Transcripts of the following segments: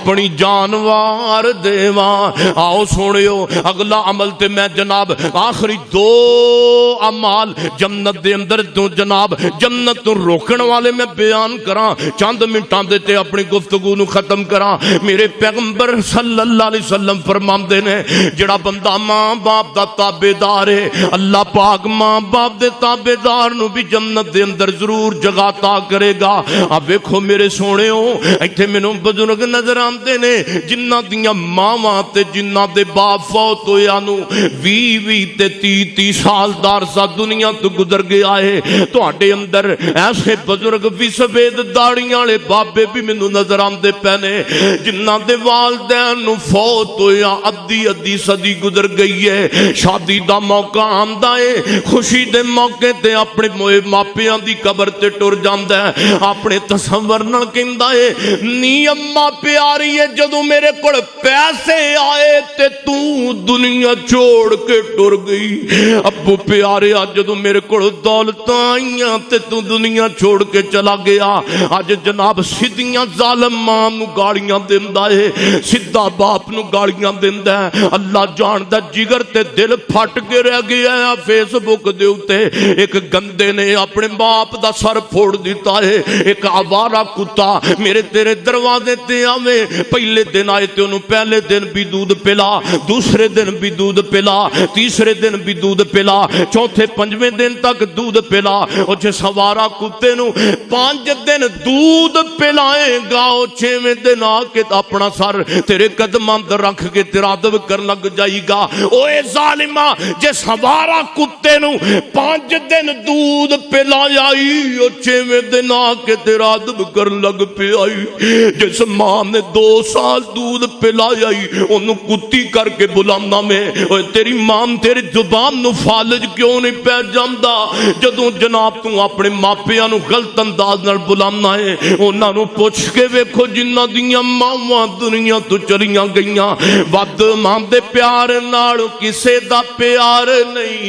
اپنی جانوار دیواں. آؤ سونیو اگلا عمل تے میں جناب آخری 2 اعمال جنت دے اندر تو جناب جنت تو روکن والے میں بیان کراں. چند منٹاں دے تے اپنی گفتگو نو ختم کراں. میرے پیغمبر صلی اللہ علیہ وسلم فرماندے نے جڑا بندہ ماں باپ دا تابعدار ہے اللہ پاک ماں باپ دے تابعدار نو بھی جنت دے اندر ضرور جگہ عطا کرے گا. اب ویکھو میرے سونےو ایتھے مینوں بزرگ نظر آندے نے جنہاں دیاں ماواں تے جنہاں دے باپ فوت ہویا نو 20 تے 30 سال دارسا دنیا تو گزر گیا ہے. تواڈے اندر ایسے بزرگ بھی سفید داڑیاں والے بابے بھی مینوں نظر آندے پے نے جنہاں دے والدین نو فوت ہویا ادھی صدی گزر گئی ہے. شادی دا موقع آندا ہے خوشی دے موقع تے اپنے موئے ماپیاں دی قبر تے ٹر جاندا ہے. اپنے تصور نال کہندا ہے نی اماں پیاری ہے جدوں میرے کول پیسے آئے تے تو دنیا چھوڑ کے ٹر گئی. ابو پیارے جدوں میرے کول دولت آئیاں تے تو دنیا چھوڑ کے چلا گیا. اج جناب سیدھیاں ظالم ماں نو گالیاں دیندا ہے سیدھا باپ نو گالیاں دیندا ہے. اللہ جاندا جگر تے دل پھٹ کے رہ گیا ہے. فیس بک دے اوتے ایک گندے نے اپنے باپ دا سر پھوڑ دیتا ہے. ایک آوارہ کتا میرے تیرے دروازے تے آوے پہلے دن آئے تے انہوں پہلے دن بھی دودھ پلا دوسرے دن بھی دودھ پلا تیسرے دن بھی دودھ پلا چوتھے پنجویں دن تک دودھ پلا. اور جے سوارا کتے نو 5 دن دودھ پلائے گا 6ویں دن آ کے اپنا سر تیرے قدماں تے رکھ کے تیرا ادب کر لگ جائے گا. اوے ظالما جے سوارا کتے نو 5 دن دودھ پلایا 6ویں دن آ کے تیرا ادب کر لگ پیا. جس ماں نے 2 سال دودھ پلایا انہوں کتی کر کے بلانا میں تیری ماں تیری زبان نو فالج کیوں نہیں پہ جاندا جدوں جناب تو اپنے ماپیاں نو غلط انداز نال بلانا ہے. انہاں نو پوچھ کے ویکھو جنہاں دیاں ماواں دنیا تو چلیاں گئیاں ود ماں دے پیار نال کسے دا پیار نہیں.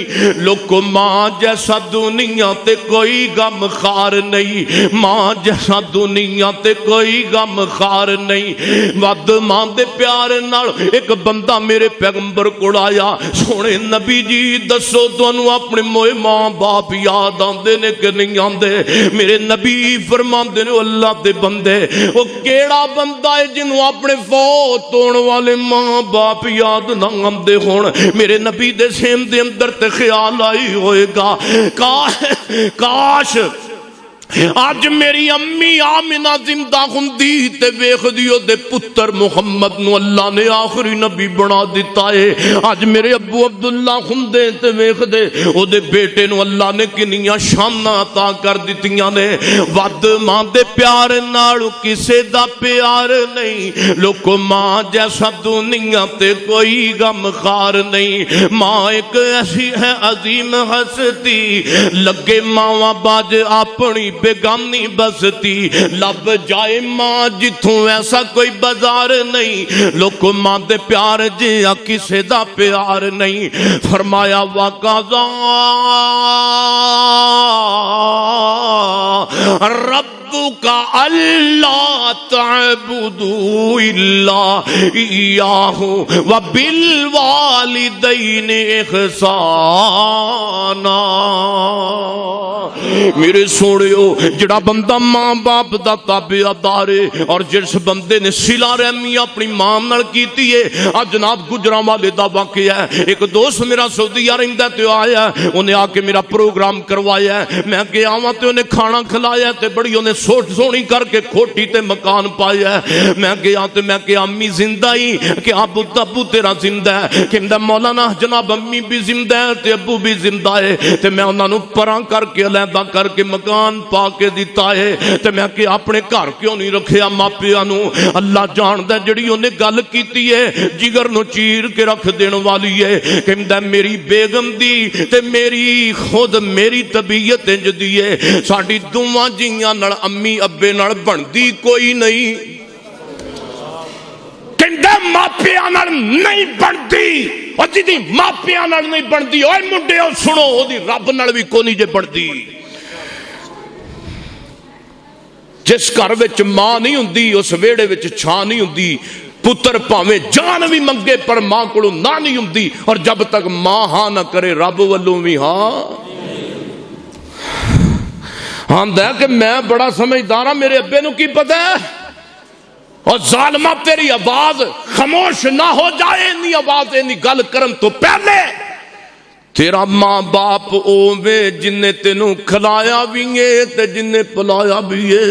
لوکو ماں جیسا دنیا تے کوئی غم خار نہیں ماں جیسا دنیا تے کوئی غم خار نہیں. ود ماں دے پیار نال ایک بندہ میرے پیغمبر کول آیا سونے نبی جی دسو تانوں اپنے موئے ماں باپ یاد آندے نے کہ نہیں آندے. میرے نبی فرماندے نے اللہ دے بندے او کیڑا بندہ ہے جنوں اپنے فوت ہون والے ماں باپ یاد نہ آندے ہون. میرے نبی دے سین دے اندر تے خیال آئی ہوئے گا کاش آج میری امی آمنہ زندہ ہوندی تے ویکھ دیو دے پتر محمد نو اللہ نے آخری نبی بنا دیتا ہے. آج میرے ابو عبداللہ ہوندے تے ویکھ دے او دے بیٹے نو اللہ نے کنیاں شاناں عطا کر دتیاں نے. ود ماں دے پیار نال کسے دا پیار نہیں. لوکو ماں جیسا دنیا تے کوئی غم خار نہیں. ماں ایک ایسی ہے عظیم ہستی لگے ماواں باج اپنی بیگانی بستی لب جائے ماں جتھوں ایسا کوئی بازار نہیں. لوگ ماں دے پیار جیا کسے دا پیار نہیں. فرمایا وقضا ربک اللہ تعبدوا الا ایاہ وبالوالدین احسانا. میرے سوڑیو جڑا بندہ ماں باپ دا تابعدار ہے اور جس بندے نے صلہ رحمی اپنی ماں نال کیتی ہے جناب گجراں والے دا واقعہ ہے. ایک دوست میرا سعودیہ رہندا تے آیا انہیں آ کے میرا پروگرام کروایا ہے. میں کہ آواں تے انہیں کھانا کھلایا تے بڑی انہیں سونی کر کے کھوٹی تے مکان پایا ہے. میں گیا تے میں کہ امی زندہ ہی کہ ابو تیرا زندہ ہے کہ مولانا جناب امی بھی زندہ ہے تے ابو بھی زندہ ہے. تے میں انہاں نو پراں کر کے علیحدہ کر کے مکان پا کے دیتا ہے. تے میں کہ اپنے گھر کیوں نہیں رکھیا ماپیاں نو. اللہ جاندا جڑی انہیں گل کیتی ہے جگر نو چیر کے رکھ دین والی ہے. کہندا میری بیگم دی تے میری خود میری طبیعت انج دی ہے ساڈی دوواں جیاں نال امی ابے نال بندی کوئی نہیں. کہندا ماپیاں نال نہیں بندی او جدی ماپیاں نال نہیں بندی اوے منڈیو سنو او دی رب نال بھی کوئی نہیں جے بندی. جس گھر وچ ماں نہیں ہوندی اس ویڑے وچ چھاں نہیں ہوندی پتر پاویں جان بھی منگے پر ماں کو نہ نہیں ہوندی اور جب تک ماں ہاں نہ کرے رب والوں بھی ہاں آندا ہے کہ میں بڑا سمجھدار ہاں میرے ابے نو کی پتہ ہے اور ظالمہ تیری آواز خاموش نہ ہو جائے انی آواز انی گل کرن تو پہلے تیرا ماں باپ اوے جن نے تینوں کھلایا بھی ہے تے جن نے پلایا بھی ہے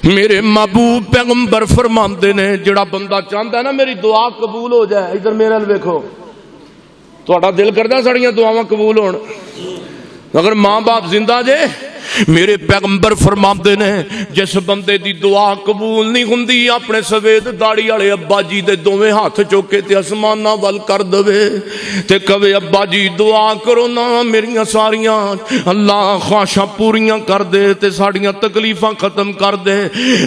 میرے محبوب پیغمبر فرماندے نے جڑا بندہ چاہتا ہے نا میری دعا قبول ہو جائے ادھر میرے نال ویکھو تہاڈا دل کردا ساڈیاں دعاواں قبول ہون اگر ماں باپ زندہ جے میرے پیغمبر فرماندے نے جس بندے دی دعا قبول نہیں ہوندی اپنے سفید داڑھی والے ابا جی دے دوویں ہاتھ چوکے تے آسماناں ول کر دے تے کہے ابا جی دعا کرو نا میریاں ساریاں اللہ خواہشاں پوریاں کر دے تے ساڈیاں تکلیفاں ختم کر دے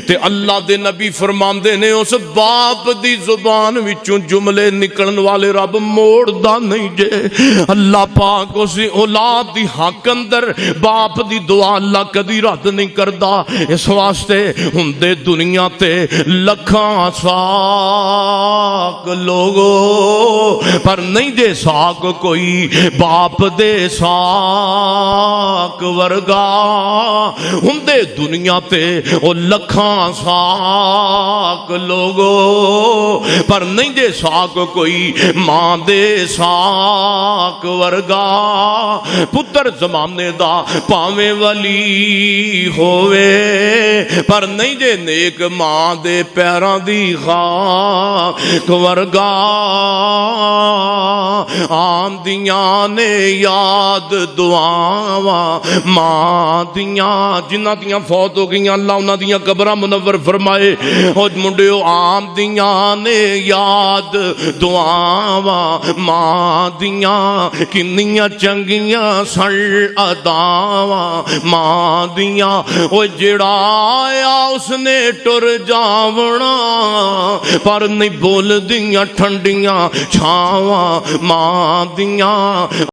تے اللہ دے نبی فرماندے نے اس باپ دی زبان وچوں جملے نکلن والے رب موڑدا نہیں جے اللہ پاک اس اولاد دی حق اندر باپ دی دعا اللہ کدی رد نہیں کردا اس واسطے ہوندے دنیا تے لکھاں ساک لوگو پر نہیں دے ساک کوئی باپ دے ساک ورگا ہوندے دنیا تے او لکھاں ساک لوگو پر نہیں دے ساک کوئی ماں دے ساک ورگا پتر زمانے دا پاویں ولی ہوئے پر نہیں جے نیک ماں دے پیراں دی خاک ورگا آندیاں نے یاد دعاواں ماں دیاں جنہ دیاں فوت ہو گئیاں اللہ انہاں دیاں قبراں منور فرمائے او منڈیو آندیاں نے یاد دعاواں ماں دیاں کنیاں چنگیاں سن اداواں ماں دیاں او جڑا آیا اس نے ٹر جاونا پر نہیں بول دیاں ٹھنڈیاں چھاواں ماں دیاں